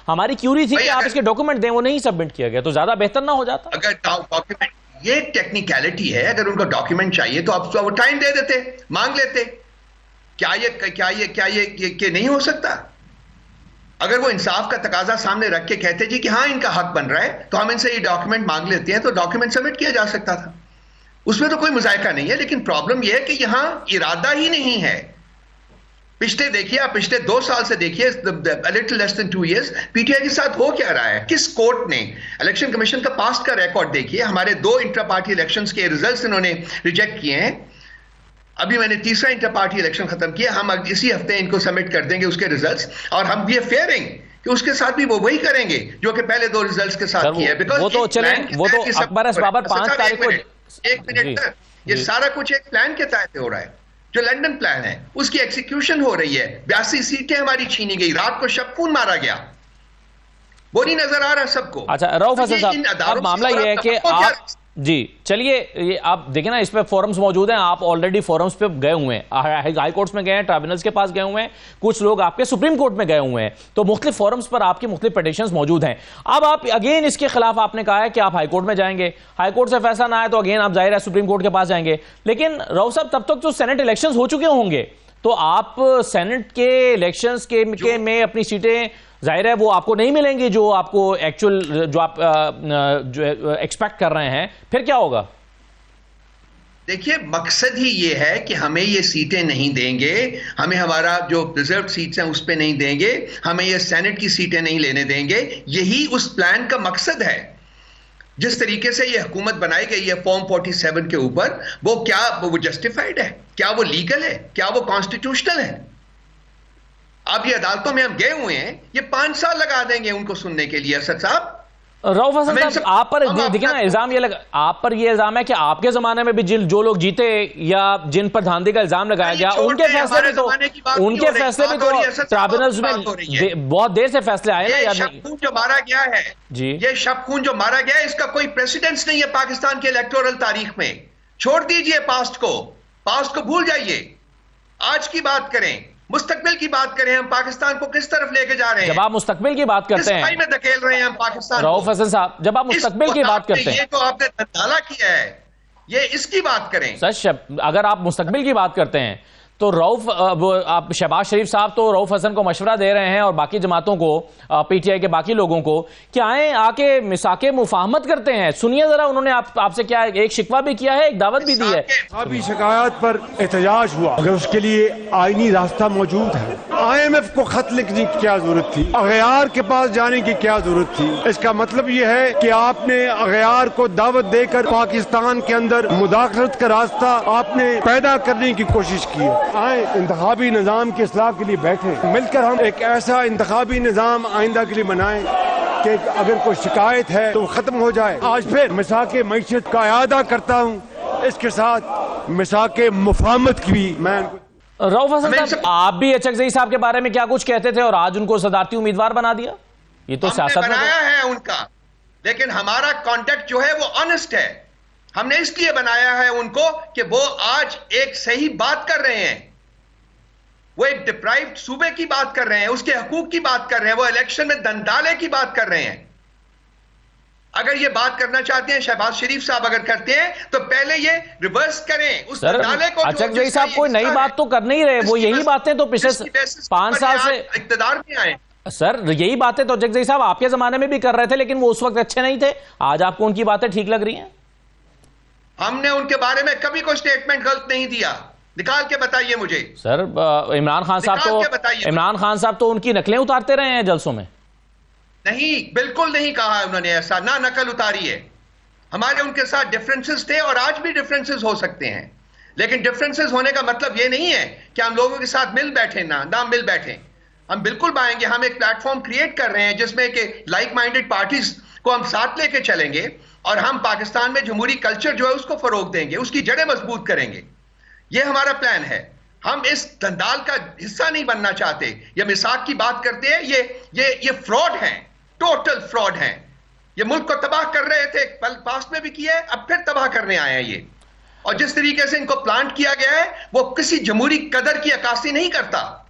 हमारी क्यूरी थी कि आप इसके डॉक्यूमेंट दें, वो नहीं सबमिट किया गया, तो ज्यादा बेहतर ना हो जाता? अगर डॉक्यूमेंट, ये टेक्निकलिटी है, अगर उनको डॉक्यूमेंट चाहिए तो आप वो टाइम दे देते, मांग लेते। क्या ये नहीं हो सकता? अगर वो इंसाफ का तकाजा सामने रख के कहते जी कि हाँ इनका हक बन रहा है तो हम इनसे ये डॉक्यूमेंट मांग लेते हैं, तो डॉक्यूमेंट सबमिट किया जा सकता था, उसमें तो कोई मुजायका नहीं है। लेकिन प्रॉब्लम यह है कि यहां इरादा ही नहीं है। देखिए आप पिछले 2 साल से देखिए, little less than 2 years, PTI के साथ हो क्या रहा है? किस कोर्ट ने, इलेक्शन कमीशन का पास्ट का रिकॉर्ड देखिए, हमारे 2 इंटर पार्टी इलेक्शंस के रिजल्ट्स इन्होंने रिजेक्ट किए हैं। अभी मैंने तीसरा इंटर पार्टी इलेक्शन खत्म किया, हम इसी हफ्ते इनको सबमिट कर देंगे उसके रिजल्ट्स, और हम भी फेयरिंग कि उसके साथ भी वो वही करेंगे जो कि पहले 2 रिजल्ट्स के साथ किया है। बिकॉज़ वो तो अकबर बाबर 5 तारीख को, एक मिनट सर, ये सारा कुछ एक प्लान के तहत हो रहा है, जो लंदन प्लान है उसकी एग्जीक्यूशन हो रही है। 82 सीटें हमारी छीनी गई, रात को शबखून मारा गया, वो नहीं नजर आ रहा सबको। अच्छा रऊफ हसन साहब, अब मामला ये है कि आप जी चलिए, ये आप देखें ना, इस पे फोरम्स मौजूद हैं, आप ऑलरेडी फोरम्स पे गए हुए हैं, हाई कोर्ट्स में गए हैं, ट्राइब्यूनल्स के पास गए हुए हैं, कुछ लोग आपके सुप्रीम कोर्ट में गए हुए हैं, तो मुख्तलिफ फोरम्स पर आपकी मुख्तलिफ पिटीशंस मौजूद हैं। अब आप अगेन इसके खिलाफ आपने कहा है कि आप हाई कोर्ट में जाएंगे, हाई कोर्ट से फैसला ना आए तो अगेन आप जाहिर है सुप्रीम कोर्ट के पास जाएंगे। लेकिन रऊफ साहब, तब तक तो सेनेट इलेक्शंस हो चुके होंगे, तो आप सेनेट के इलेक्शंस के में अपनी सीटें जाहिर है वो आपको नहीं मिलेंगी जो आपको एक्चुअल जो आप जो एक्सपेक्ट कर रहे हैं, फिर क्या होगा? देखिए, मकसद ही ये है कि हमें ये सीटें नहीं देंगे, हमें हमारा जो रिजर्व सीट्स हैं उस पे नहीं देंगे, हमें ये सेनेट की सीटें नहीं लेने देंगे। यही उस प्लान का मकसद है। जिस तरीके से ये हुकूमत बनाई गई है फॉर्म 47 के ऊपर, वो क्या वो जस्टिफाइड है? क्या वो लीगल है? क्या वो कॉन्स्टिट्यूशनल है? अब ये अदालतों में हम गए हुए हैं, ये 5 साल लगा देंगे उनको सुनने के लिए। असद साहब, रऊफ हसन साहब, आप पर देखिए ना इल्जाम ये आप पर ये इल्जाम है कि आपके जमाने में भी जो लोग जीते या जिन पर धांधली का इल्जाम लगाया गया, उनके फैसले भी तो ट्राइब्यूनल्स में बहुत देर से फैसले आए ना। शबखून जो मारा गया है जी, ये शबखून जो मारा गया है, इसका कोई प्रेसिडेंस नहीं है पाकिस्तान के इलेक्टोरल तारीख में। छोड़ दीजिए पास्ट को भूल जाइए, आज की बात करें। मुस्तकबिल की बात करें, हम पाकिस्तान को किस तरफ लेके जा रहे हैं, जब आप मुस्तकबिल की बात करते हैं, में धकेल रहे हैं हम पाकिस्तान को। रऊफ हसन साहब, जब आप मुस्तकबिल की बात करते हैं, ये तो आपने धंधाला किया है, ये इसकी बात करें। सर, अगर आप मुस्तकबिल की बात करते हैं तो आप शहबाज शरीफ साहब तो रऊफ हसन को मशवरा दे रहे हैं और बाकी जमातों को, पीटीआई के बाकी लोगों को, कि आए आके मिसाके मुफाहमत करते हैं। सुनिए जरा, उन्होंने आपसे क्या एक शिकवा भी किया है, एक दावत भी दी है। अभी शिकायत पर एहतजाज हुआ, अगर उसके लिए आईनी रास्ता मौजूद है, IMF को खत लिखने की क्या जरूरत थी, अगयार के पास जाने की क्या जरूरत थी? इसका मतलब यह है कि आपने अगयार को दावत देकर पाकिस्तान के अंदर मुदाखलत का रास्ता आपने पैदा करने की कोशिश की है। आए इंतखाबी निज़ाम की इस्लाह के लिए बैठे, मिलकर हम एक ऐसा इंतखाबी निज़ाम आइंदा के लिए बनाएं कि अगर कोई शिकायत है तो खत्म हो जाए। आज फिर मिसाके मईशत का इयादा करता हूँ, इसके साथ मिसाके मुफाहमत की भी मैं। रऊफ हसन साहब, आप भी अचकज़ई साहब के बारे में क्या कुछ कहते थे और आज उनको सदारती उम्मीदवार बना दिया? ये तो सियासत में बनाया है उनका, लेकिन हमारा कॉन्टेक्ट जो है वो ऑनेस्ट है। हमने इसलिए बनाया है उनको कि वो आज एक सही बात कर रहे हैं, वो एक डिप्राइव्ड सूबे की बात कर रहे हैं, उसके हकूक की बात कर रहे हैं, वो इलेक्शन में दंडाले की बात कर रहे हैं। अगर ये बात करना चाहते हैं शहबाज शरीफ साहब, अगर करते हैं तो पहले ये रिवर्स करें उस दंडाले को। अचकज़ई साहब कोई नई बात तो कर नहीं रहे, वो यही बातें तो पिछले 5 साल से इक़्तिदार में आए। सर, यही बातें तो अचकज़ई साहब आपके जमाने में भी कर रहे थे, लेकिन वो उस वक्त अच्छे नहीं थे। आज आपको उनकी बातें ठीक लग रही हैं? हमने उनके बारे में कभी कोई स्टेटमेंट गलत नहीं दिया, निकाल के बताइए मुझे। सर, इमरान खान साहब तो उनकी नकलें उतारते रहे हैं जलसों में। नहीं, बिल्कुल नहीं कहा उन्होंने ऐसा, ना नकल उतारी है। हमारे उनके साथ डिफरेंसेस थे और आज भी डिफरेंसेस हो सकते हैं, लेकिन डिफरेंसेस होने का मतलब ये नहीं है कि हम लोगों के साथ मिल बैठे, ना मिल बैठे। हम बिल्कुल पाएंगे, हम एक प्लेटफॉर्म क्रिएट कर रहे हैं जिसमें कि लाइक माइंडेड पार्टीज को हम साथ लेके चलेंगे और हम पाकिस्तान में जमहूरी कल्चर जो है उसको फरोग देंगे, उसकी जड़ें मजबूत करेंगे। ये हमारा प्लान है। हम इस दंदाल का हिस्सा नहीं बनना चाहते। ये मिसाक की बात करते हैं, ये फ्रॉड हैं, टोटल फ्रॉड हैं। ये मुल्क को तबाह कर रहे थे, पास्ट में भी किया है, अब फिर तबाह करने आए हैं ये। और जिस तरीके से इनको प्लांट किया गया है वो किसी जमहूरी कदर की अक्कासी नहीं करता।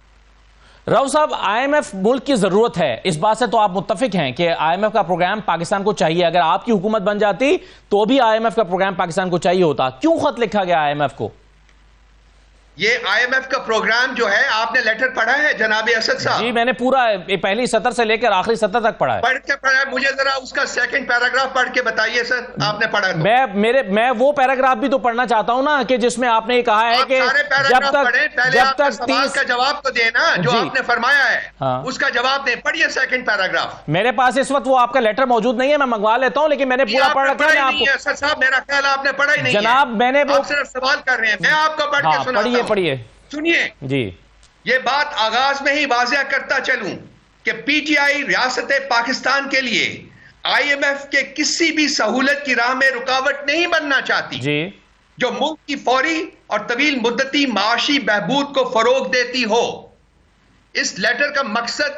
रऊफ साहब, IMF मुल्क की जरूरत है, इस बात से तो आप मुत्तफिक हैं कि IMF का प्रोग्राम पाकिस्तान को चाहिए। अगर आपकी हुकूमत बन जाती तो भी IMF का प्रोग्राम पाकिस्तान को चाहिए होता। क्यों खत लिखा गया IMF को? ये IMF का प्रोग्राम जो है, आपने लेटर पढ़ा है जनाब असद साहब? जी, मैंने पूरा पहली सतर से लेकर आखिरी सतर तक पढ़ा है। पढ़ के पढ़ा है? मुझे जरा उसका सेकंड पैराग्राफ पढ़ के बताइए सर, आपने पढ़ा तो। मैं वो पैराग्राफ भी तो पढ़ना चाहता हूं ना, कि जिसमें आपने ये कहा है कि जब तक सवाल का जवाब तो देना जो आपने फरमाया है। हाँ। उसका जवाब दें, पढ़िए सेकंड पैराग्राफ। मेरे पास इस वक्त वो आपका लेटर मौजूद नहीं है, मैं मंगवा लेता हूं, लेकिन मैंने पूरा पढ़ रखा है आपको। असद साहब, मेरा ख्याल आपने पढ़ा ही नहीं है। जनाब, मैंने वो सिर्फ सवाल कर रहे हैं, मैं आपको पढ़ के सुनाता हूं। पढ़िए सुनिए जी। ये बात आगाज में ही वाज़ेह करता चलूं कि पीटीआई रियासत पाकिस्तान के लिए IMF के किसी भी सहूलत की राह में रुकावट नहीं बनना चाहती जी, जो मुल्क की फौरी और तवील मुद्दती माशी बहबूद को फरोग देती हो। इस लेटर का मकसद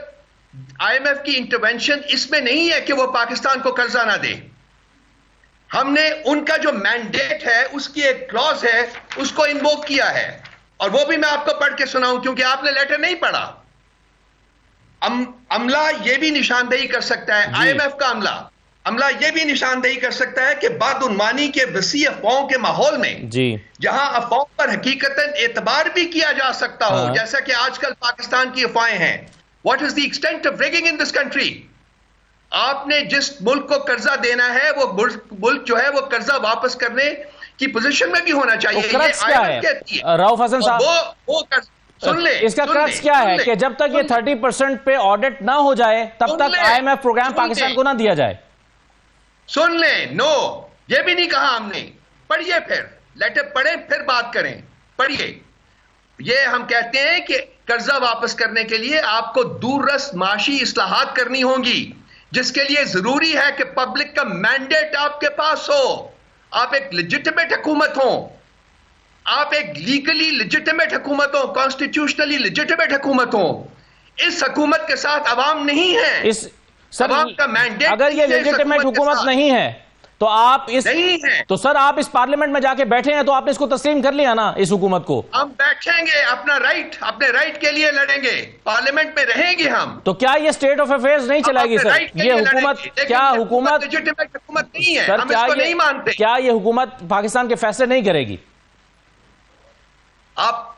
IMF की इंटरवेंशन इसमें नहीं है कि वो पाकिस्तान को कर्जा ना दे। हमने उनका जो मैंडेट है उसकी एक क्लॉज है, उसको इन्वोक किया है, और वो भी मैं आपको पढ़ के सुनाऊं क्योंकि आपने लेटर नहीं पढ़ा। अमला ये भी निशानदेही कर सकता है, IMF का अमला ये भी निशानदेही कर सकता है कि बदउनवानी के वसी अफवाहों के माहौल में जी, जहां अफवाहों पर हकीकतन एतबार भी किया जा सकता हो, जैसा कि आजकल पाकिस्तान की अफवाहें हैं। What is the extent of rigging in this country? आपने जिस मुल्क को कर्जा देना है वो मुल्क जो है वो कर्जा वापस करने की पोजीशन में भी होना चाहिए। क्या है रऊफ हसन साहब, वो सुन ले, इसका क्रक्स क्या है कि जब तक ये 30% पे ऑडिट ना हो जाए तब तक IMF प्रोग्राम पाकिस्तान को ना दिया जाए। सुन ले, नो, ये भी नहीं कहा हमने। पढ़िए, फिर लेटर पढ़े फिर बात करें। पढ़िए, ये हम कहते हैं कि कर्जा वापस करने के लिए आपको दूररस माशी इस्लाहात करनी होंगी, जिसके लिए जरूरी है कि पब्लिक का मैंडेट आपके पास हो, आप एक लेजिटिमेट हुकूमत हो, आप एक लीगली लेजिटिमेट हुकूमत हो, कॉन्स्टिट्यूशनली लेजिटिमेट हुकूमत हो। इस हुकूमत के साथ अवाम नहीं है। सर, का मैंडेट अगर ये लेजिटिमेट हुकूमत नहीं है तो आप इस नहीं है। तो सर आप इस पार्लियामेंट में जाके बैठे हैं तो आपने इसको तस्लीम कर लिया ना, इस हुकूमत को। हम बैठेंगे, अपने राइट के लिए लड़ेंगे, पार्लियामेंट में रहेंगे हम। तो क्या ये स्टेट ऑफ अफेयर्स नहीं चलाएगी सर? ये हुकूमत, क्या हुकूमत लेजिटिमेट हुकूमत नहीं है, सर, हम इसको नहीं मानते। क्या ये हुकूमत पाकिस्तान के फैसले नहीं करेगी?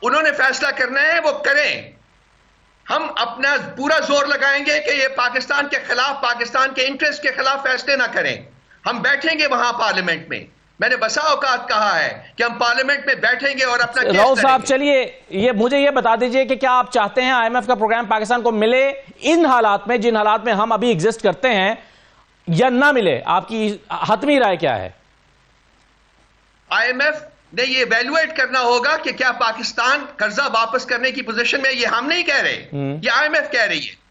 उन्होंने फैसला करना है, वो करें। हम अपना पूरा जोर लगाएंगे कि ये पाकिस्तान के खिलाफ, पाकिस्तान के इंटरेस्ट के खिलाफ फैसले ना करें। हम बैठेंगे वहां पार्लियामेंट में, मैंने बसा औकात कहा है कि हम पार्लियामेंट में बैठेंगे और अपना केस राव साहब, लड़ेंगे। चलिए मुझे ये बता दीजिए कि क्या आप चाहते हैं IMF का प्रोग्राम पाकिस्तान को मिले इन हालात में, जिन हालात में हम अभी एग्जिस्ट करते हैं, या ना मिले? आपकी हतमी राय क्या है? IMF ने ये इवैल्यूएट करना होगा कि क्या पाकिस्तान कर्जा वापस करने की पोजीशन में, ये हम नहीं कह रहे, ये IMF कह रही है।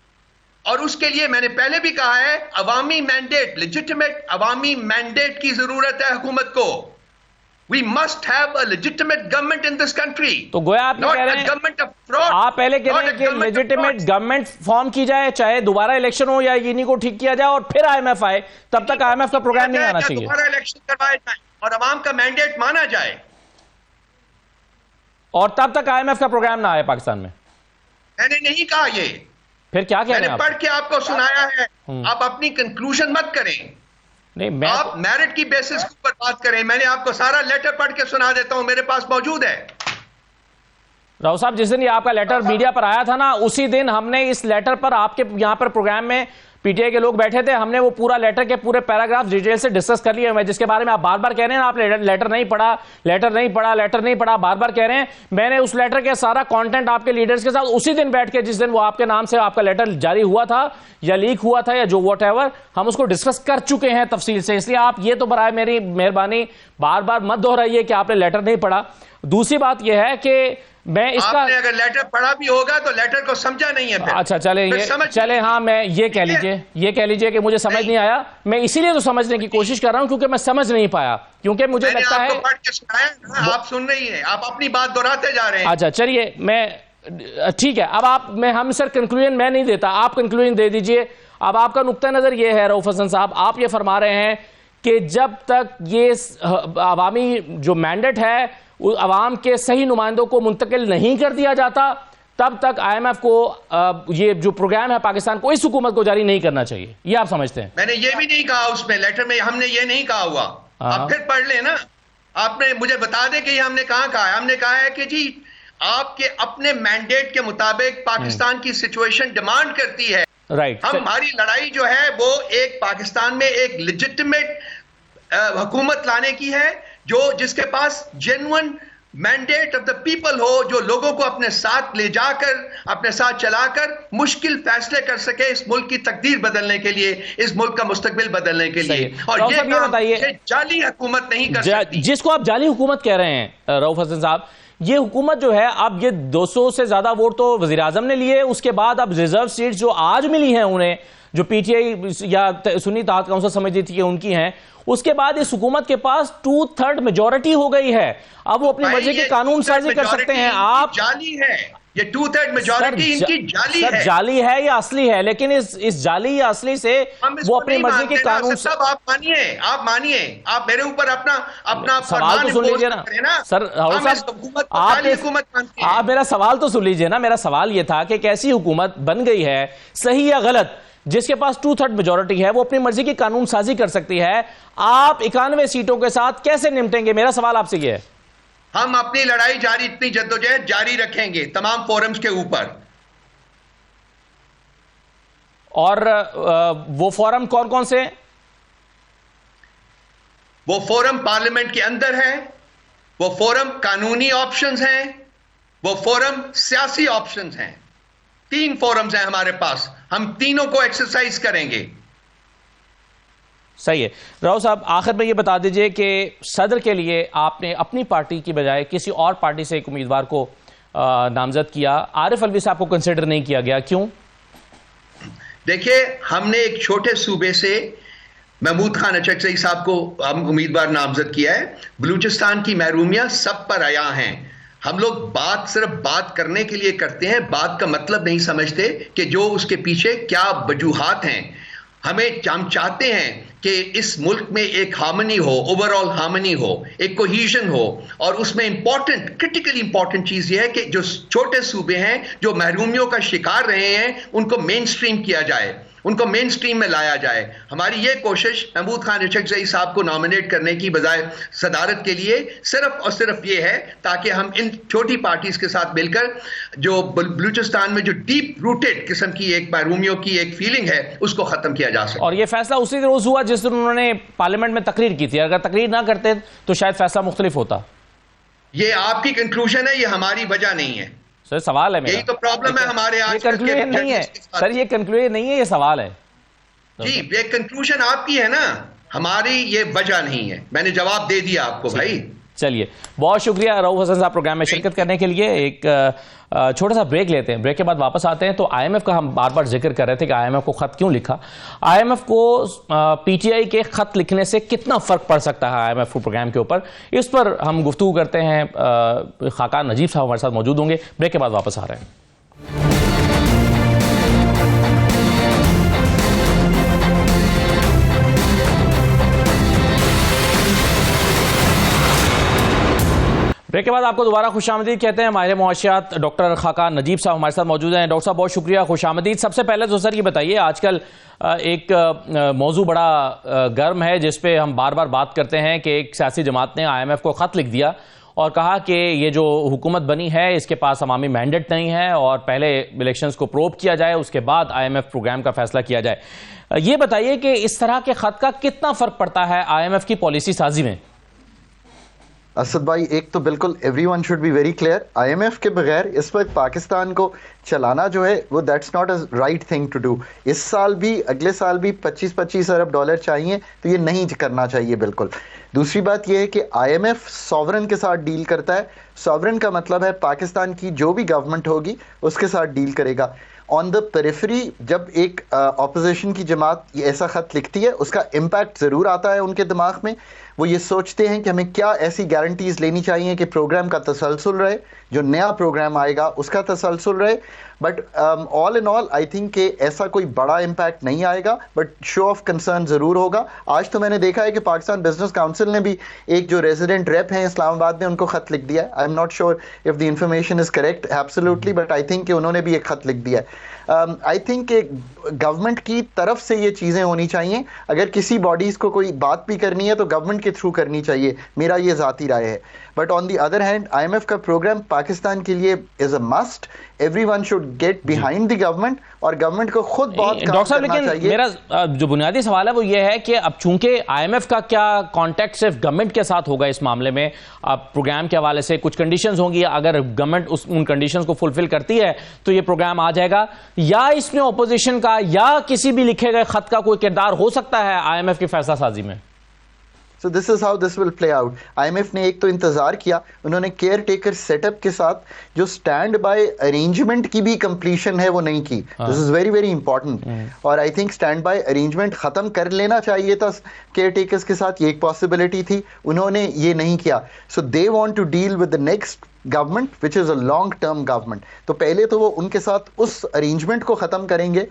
और उसके लिए मैंने पहले भी कहा है, अवामी मैंडेट, लेजिटिमेट अवामी मैंडेट की जरूरत है हुकूमत को। We must have a legitimate government in this country. तो गोया आप कह रहे हैं, गवर्नमेंट ऑफ फ्रॉड। आप पहले कह रहे हैं कि लेजिटिमेट गवर्नमेंट फॉर्म की जाए, चाहे दोबारा इलेक्शन हो या इन्हीं को ठीक किया जाए और फिर IMF आए, तब तक IMF का प्रोग्राम नहीं आना चाहिए। दोबारा इलेक्शन करवाया जाए और अवाम का मैंडेट माना जाए, और तब तक IMF का प्रोग्राम ना आए पाकिस्तान में। मैंने नहीं कहा ये, फिर क्या कह रहे मैंने हैं पढ़ के आपको सुनाया है। आप अपनी कंक्लूजन मत करें, नहीं, आप मेरिट की बेसिस के ऊपर बात करें। मैंने आपको सारा लेटर पढ़ के सुना देता हूं, मेरे पास मौजूद है। राव साहब, जिस दिन ये आपका लेटर मीडिया पर आया था ना, उसी दिन हमने इस लेटर पर आपके यहां पर प्रोग्राम में PTI के लोग बैठे थे, हमने वो पूरा लेटर के पूरे पैराग्राफ डिटेल से डिस्कस कर लिए हैं, जिसके बारे में आप बार बार कह रहे हैं आप लेटर नहीं पढ़ा, लेटर नहीं पढ़ा, बार बार कह रहे हैं। मैंने उस लेटर के सारा कंटेंट आपके लीडर्स के साथ उसी दिन बैठ के, जिस दिन वो आपके नाम से आपका लेटर जारी हुआ था या लीक हुआ था या जो व्हाटएवर, हम उसको डिस्कस कर चुके हैं तफसील से। इसलिए आप ये तो बराए मेरी मेहरबानी बार बार मत दोहराइए कि आपने लेटर नहीं पढ़ा। दूसरी बात यह है कि मैं इसका, आपने अगर लेटर पढ़ा भी होगा तो लेटर को समझा नहीं है फिर। अच्छा चले हाँ, मैं ये कह लीजिए कि मुझे समझ नहीं आया। मैं इसीलिए तो समझने की कोशिश कर रहा हूं क्योंकि मैं समझ नहीं पाया, क्योंकि मुझे लगता है पढ़ के सुनाया ना, आप सुन रही हैं, आप अपनी बात दोहराते जा रहे हैं। अच्छा चलिए, मैं ठीक है, अब हम सर कंक्लूजन मैं नहीं देता, आप कंक्लूजन दे दीजिए। अब आपका नुक्ता नजर ये है रऊफ हसन साहब, आप ये फरमा रहे हैं कि जब तक ये अवामी जो मैंडेट है अवाम के सही नुमाइंदों को मुंतकिल नहीं कर दिया जाता, तब तक IMF को ये जो प्रोग्राम है पाकिस्तान को, इस हुकूमत को जारी नहीं करना चाहिए। ये आप समझते हैं? मैंने ये भी नहीं कहा उसमें, लेटर में हमने ये नहीं कहा हुआ। आप फिर पढ़ ले ना, आपने मुझे बता दे कि हमने कहां कहा है। हमने कहा है कि जी आपके अपने मैंडेट के मुताबिक पाकिस्तान की सिचुएशन डिमांड करती है, राइट, हमारी लड़ाई जो है वो एक पाकिस्तान में एक लेजिटिमेट हुकूमत लाने की है, जो जिसके पास genuine mandate of the people हो, जो लोगों को अपने साथ ले जाकर, अपने साथ चलाकर मुश्किल फैसले कर सके इस मुल्क की तकदीर बदलने के लिए, इस मुल्क का मुस्तकबिल बदलने के लिए। और ये बताइए, जाली हुकूमत नहीं कर सकती। जिसको आप जाली हुकूमत कह रहे हैं रऊफ हसन साहब, ये हुकूमत जो है, अब ये 200 से ज्यादा वोट तो वजीर आजम ने लिए, उसके बाद अब रिजर्व सीट्स जो आज मिली हैं उन्हें, जो PTI या सुन्नी तहत काउंसिल समझ रही थी कि उनकी हैं, उसके बाद इस हुकूमत के पास 2/3 मेजॉरिटी हो गई है। अब वो अपनी मर्जी के कानून साजी कर सकते हैं। आप जाली है, ये 2/3 मेजॉरिटी इनकी जाली है। जाली है या असली है? लेकिन इस जाली या असली से वो अपनी मर्जी के कानून से, आप मानिए, आप मेरे ऊपर अपना सवाल तो सुन लीजिए ना सर। आप मेरा सवाल तो सुन लीजिए ना। मेरा सवाल ये था कि एक ऐसी हुकूमत बन गई है, सही या गलत, जिसके पास 2/3 मेजॉरिटी है, वो अपनी मर्जी की कानून साजी कर सकती है। आप 91 सीटों के साथ कैसे निपटेंगे? मेरा सवाल आपसे ये है। हम अपनी लड़ाई जारी, इतनी जद्दोजहद जारी रखेंगे तमाम फोरम्स के ऊपर। और वो फोरम कौन कौन से? वो फोरम पार्लियामेंट के अंदर है, वो फोरम कानूनी ऑप्शंस हैं, वो फोरम सियासी ऑप्शंस हैं। 3 फोरम्स हैं हमारे पास, हम तीनों को एक्सरसाइज करेंगे। सही है। राव साहब, आखिर में ये बता दीजिए कि सदर के लिए आपने अपनी पार्टी की बजाय किसी और पार्टी से एक उम्मीदवार को नामजद किया, आरिफ अलवी साहब को कंसिडर नहीं किया गया, क्यों? देखिए, हमने एक छोटे सूबे से महमूद खान अचकजई साहब को हम उम्मीदवार नामजद किया है। बलूचिस्तान की महरूमियां सब पर आया हैं। हम लोग बात सिर्फ बात करने के लिए करते हैं, बात का मतलब नहीं समझते कि जो उसके पीछे क्या वजूहात हैं। हम चाहते हैं कि इस मुल्क में एक हार्मनी हो, ओवरऑल हार्मनी हो, एक कोहीजन हो, और उसमें क्रिटिकली इंपॉर्टेंट चीज यह है कि जो छोटे सूबे हैं जो महरूमियों का शिकार रहे हैं उनको मेन स्ट्रीम किया जाए, उनको मेन स्ट्रीम में लाया जाए। हमारी यह कोशिश महमूद खान रिचकजई साहब को नॉमिनेट करने की बजाय सदारत के लिए सिर्फ और सिर्फ ये है ताकि हम इन छोटी पार्टीज के साथ मिलकर जो बलूचिस्तान में जो डीप रूटेड किस्म की एक महरूमियों की एक फीलिंग है उसको खत्म किया जा सके। और ये फैसला उसी रोज हुआ जिस दिन उन्होंने पार्लियामेंट में तकरीर की थी। अगर तकरीर ना करते तो शायद फैसला मुख्तलिफ होता। ये आपकी कंक्लूजन है, ये हमारी वजह नहीं है। सर सवाल है मेरा, यही तो प्रॉब्लम है हमारे आज। ये कंक्लूजन नहीं है सर, ये कंक्लूजन नहीं है, ये सवाल है जी। ये कंक्लूजन आपकी है ना, हमारी ये वजह नहीं है। मैंने जवाब दे दिया आपको भाई। चलिए, बहुत शुक्रिया रऊफ हसन साहब प्रोग्राम में शिरकत करने के लिए। एक छोटा सा ब्रेक लेते हैं, ब्रेक के बाद वापस आते हैं। तो आईएमएफ का हम बार बार जिक्र कर रहे थे कि आईएमएफ को खत क्यों लिखा, आईएमएफ को पीटीआई के खत लिखने से कितना फर्क पड़ सकता है आईएमएफ प्रोग्राम के ऊपर, इस पर हम गुफ्तगू करते हैं। खाका नजीब साहब हमारे साथ मौजूद होंगे। ब्रेक के बाद वापस आ रहे हैं। ब्रेक के बाद आपको दोबारा खुशामदीद कहते हैं। माहिर मुआशियात डॉक्टर खाका नजीब साहब हमारे साथ मौजूद हैं। डॉक्टर साहब बहुत शुक्रिया, खुशामदीद। सबसे पहले तो सर ये बताइए, आजकल एक मौजू बड़ा गर्म है जिस पे हम बार बार बात करते हैं कि एक सियासी जमात ने आईएमएफ को ख़त लिख दिया और कहा कि ये जो हुकूमत बनी है इसके पास अवामी मैंडेट नहीं है और पहले इलेक्शंस को प्रोब किया जाए, उसके बाद आईएमएफ प्रोग्राम का फैसला किया जाए। ये बताइए कि इस तरह के ख़त का कितना फ़र्क पड़ता है आईएमएफ की पॉलिसी साजी में? असद भाई, एक तो बिल्कुल everyone should be very clear, IMF के बगैर इस वक्त पाकिस्तान को चलाना जो है वो that's not a right thing to do. इस साल भी अगले साल भी 25-25 अरब डॉलर चाहिए तो ये नहीं करना चाहिए बिल्कुल। दूसरी बात ये है कि आईएमएफ सॉवरन के साथ डील करता है। सॉवरन का मतलब है पाकिस्तान की जो भी गवर्नमेंट होगी उसके साथ डील करेगा। ऑन द पेरिफेरी जब एक ऑपोजिशन की जमात ये ऐसा ख़त लिखती है उसका इम्पैक्ट ज़रूर आता है उनके दिमाग में। वो ये सोचते हैं कि हमें क्या ऐसी गारंटीज़ लेनी चाहिए कि प्रोग्राम का तसलसल रहे, जो नया प्रोग्राम आएगा उसका तसलसल रहे। But all in all I think कि ऐसा कोई बड़ा इम्पैक्ट नहीं आएगा, बट शो ऑफ कंसर्न ज़रूर होगा। आज तो मैंने देखा है कि पाकिस्तान बिजनेस काउंसिल ने भी एक जो रेजिडेंट रेप हैं इस्लामाबाद में उनको ख़त लिख दिया है। I am not sure if the information is correct absolutely, but I think कि उन्होंने भी एक ख़त लिख दिया है। आई थिंक कि गवर्नमेंट की तरफ से ये चीज़ें होनी चाहिए। अगर किसी बॉडीज़ को कोई बात भी करनी है तो गवर्नमेंट के थ्रू करनी चाहिए, मेरा ये ज़ाती राय है। But on the other hand IMF का प्रोग्राम पाकिस्तान के लिए is a must. Everyone should get behind the government और गवर्नमेंट को खुद बहुत डॉक्टर साहब, लेकिन मेरा जो बुनियादी सवाल है वो ये है कि अब चूंकि आईएमएफ का क्या कॉन्टैक्ट सिर्फ गवर्नमेंट के साथ होगा इस मामले में, अब प्रोग्राम के हवाले से कुछ कंडीशंस होंगी, अगर गवर्नमेंट उन कंडीशंस को फुलफिल करती है तो ये प्रोग्राम आ जाएगा, या इसमें ऑपोजिशन का या किसी भी लिखे गए खत का कोई किरदार हो सकता है आईएमएफ की फैसला साजी में? So this is how this will play out. IMF ने एक तो इंतजार किया, उन्होंने केयर टेकर सेटअप के साथ जो स्टैंड बाय अरेंजमेंट की भी कंप्लीशन है वो नहीं की। This is very very important. और I think standby arrangement खत्म कर लेना चाहिए था केयर टेकर्स के साथ, ये एक पॉसिबिलिटी थी, उन्होंने ये नहीं किया। So they want to deal with the next government which is a long term government. तो पहले तो वो उनके साथ उस अरेंजमेंट को ख़त्म करेंगे।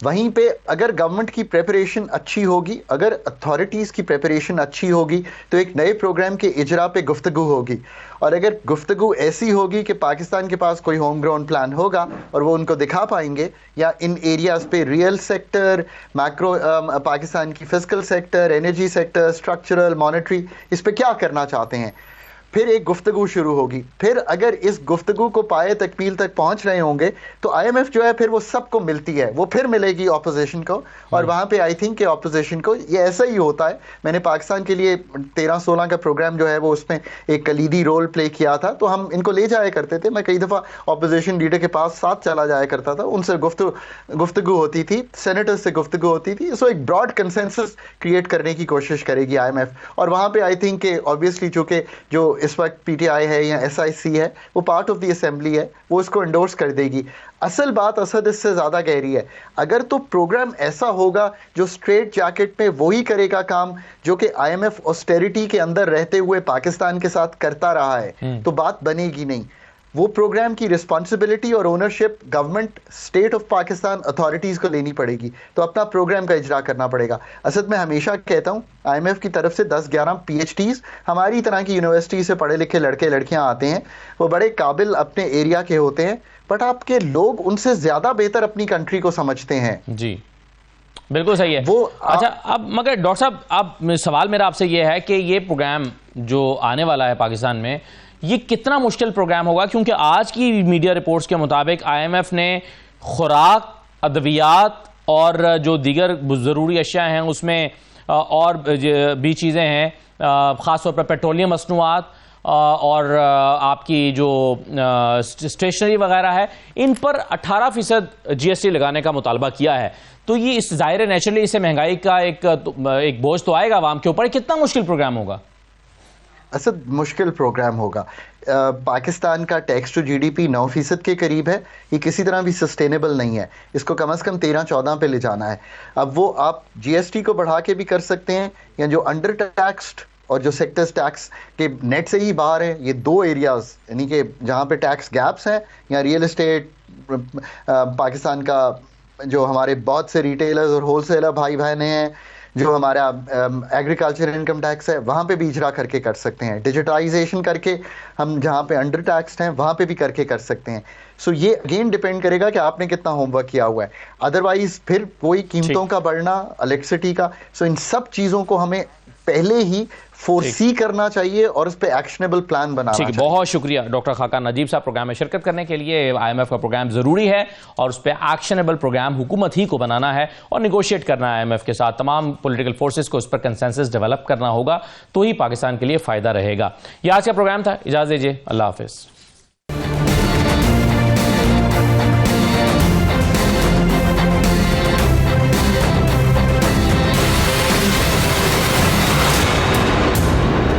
वहीं पे अगर गवर्नमेंट की प्रेपरेशन अच्छी होगी, अगर अथॉरिटीज़ की प्रेपरेशन अच्छी होगी तो एक नए प्रोग्राम के इजरा पे गुफ्तगू होगी। और अगर गुफ्तगू ऐसी होगी कि पाकिस्तान के पास कोई होम ग्राउंड प्लान होगा और वो उनको दिखा पाएंगे, या इन एरियाज़ पे रियल सेक्टर, मैक्रो पाकिस्तान की physical sector, energy sector, structural, monetary, इस पे क्या करना चाहते हैं, फिर एक गुफ्तगू शुरू होगी। फिर अगर इस गुफ्तगू को पाए तकमील तक पहुंच रहे होंगे तो आईएमएफ जो है फिर वो सबको मिलती है, वो फिर मिलेगी ऑपोजिशन को। और वहाँ पे आई थिंक कि ऑपोजिशन को ये ऐसा ही होता है। मैंने पाकिस्तान के लिए 13-16 का प्रोग्राम जो है वो उसमें एक कलीदी रोल प्ले किया था, तो हम इनको ले जाया करते थे। मैं कई दफ़ा ऑपोजिशन लीडर के पास साथ चला जाया करता था, उनसे गुफ्तगू होती थी, सेनेटर्स से गुफ्तगू होती थी। सो एक ब्रॉड कंसेंसस क्रिएट करने की कोशिश करेगी आईएमएफ। और वहाँ पर आई थिंक कि ऑब्वियसली चूँकि जो इस वक्त पीटीआई है या एसआईसी है वो पार्ट ऑफ द असेंबली है, वो इसको एंडोर्स कर देगी। असल बात असद इससे ज़्यादा गहरी है। अगर तो प्रोग्राम ऐसा होगा जो स्ट्रेट जैकेट में वही करेगा काम जो कि आईएमएफ ऑस्टेरिटी के अंदर रहते हुए पाकिस्तान के साथ करता रहा है, तो बात बनेगी नहीं। वो प्रोग्राम की रिस्पॉन्सिबिलिटी और ownership government state of Pakistan authorities को लेनी पड़ेगी, तो अपना प्रोग्राम का इजरा करना पड़ेगा। असद मैं हमेशा कहता हूँ IMF की तरफ से 10-11 PhDs हमारी तरह की यूनिवर्सिटी से पढ़े लिखे लड़के लड़कियां आते हैं, वो बड़े काबिल अपने एरिया के होते हैं, बट आपके लोग उनसे ज़्यादा बेहतर अपनी कंट्री को समझते हैं। जी बिल्कुल सही है। अच्छा, अब मगर डॉक्टर साहब, अब सवाल मेरा आपसे ये है कि ये प्रोग्राम जो आने वाला है पाकिस्तान में, ये कितना मुश्किल प्रोग्राम होगा? क्योंकि आज की मीडिया रिपोर्ट्स के मुताबिक IMF ने खुराक, अद्वियात और जो दीगर ज़रूरी अशिया हैं उसमें और भी चीज़ें हैं, ख़ास तौर पर पेट्रोलियम मसनूआत और आपकी जो स्टेशनरी वगैरह है, इन पर 18% GST लगाने का मुतालबा किया है। तो ये इस ज़ाहिर नेचुरली इससे महंगाई का एक बोझ तो आएगा आवाम के ऊपर। कितना मुश्किल प्रोग्राम होगा? असद मुश्किल प्रोग्राम होगा। पाकिस्तान का टैक्स टू GDP 9% के करीब है, ये किसी तरह भी सस्टेनेबल नहीं है, इसको कम से कम 13-14 पे ले जाना है। अब वो आप GST को बढ़ा के भी कर सकते हैं, या जो अंडर टैक्स्ड और जो सेक्टर्स टैक्स के नेट से ही बाहर हैं, ये दो एरियाज यानी कि जहाँ पे टैक्स गैप्स हैं, या रियल एस्टेट पाकिस्तान का जो हमारे बहुत से रिटेलर्स और होलसेलर भाई बहनें हैं, जो हमारा एग्रीकल्चर इनकम टैक्स है, वहाँ पे भी इजरा करके कर सकते हैं। डिजिटाइजेशन करके हम जहाँ पे अंडर टैक्स्ड हैं वहाँ पे भी करके कर सकते हैं। सो ये अगेन डिपेंड करेगा कि आपने कितना होमवर्क किया हुआ है। अदरवाइज फिर कोई कीमतों का बढ़ना, इलेक्ट्रिसिटी का, सो इन सब चीज़ों को हमें पहले ही फोरसी करना चाहिए और उस पर एक्शनेबल प्लान बनाना चाहिए। बहुत शुक्रिया डॉक्टर खाकान नजीब साहब प्रोग्राम में शिरकत करने के लिए। IMF का प्रोग्राम ज़रूरी है और उस पर एक्शनेबल प्रोग्राम हुकूमत ही को बनाना है और निगोशिएट करना है IMF के साथ। तमाम पॉलिटिकल फोर्सेस को उस पर कंसेंसस डेवलप करना होगा, तो ही पाकिस्तान के लिए फ़ायदा रहेगा। यह आज का प्रोग्राम था, इजाज़त दीजिए, अल्लाह हाफिज़।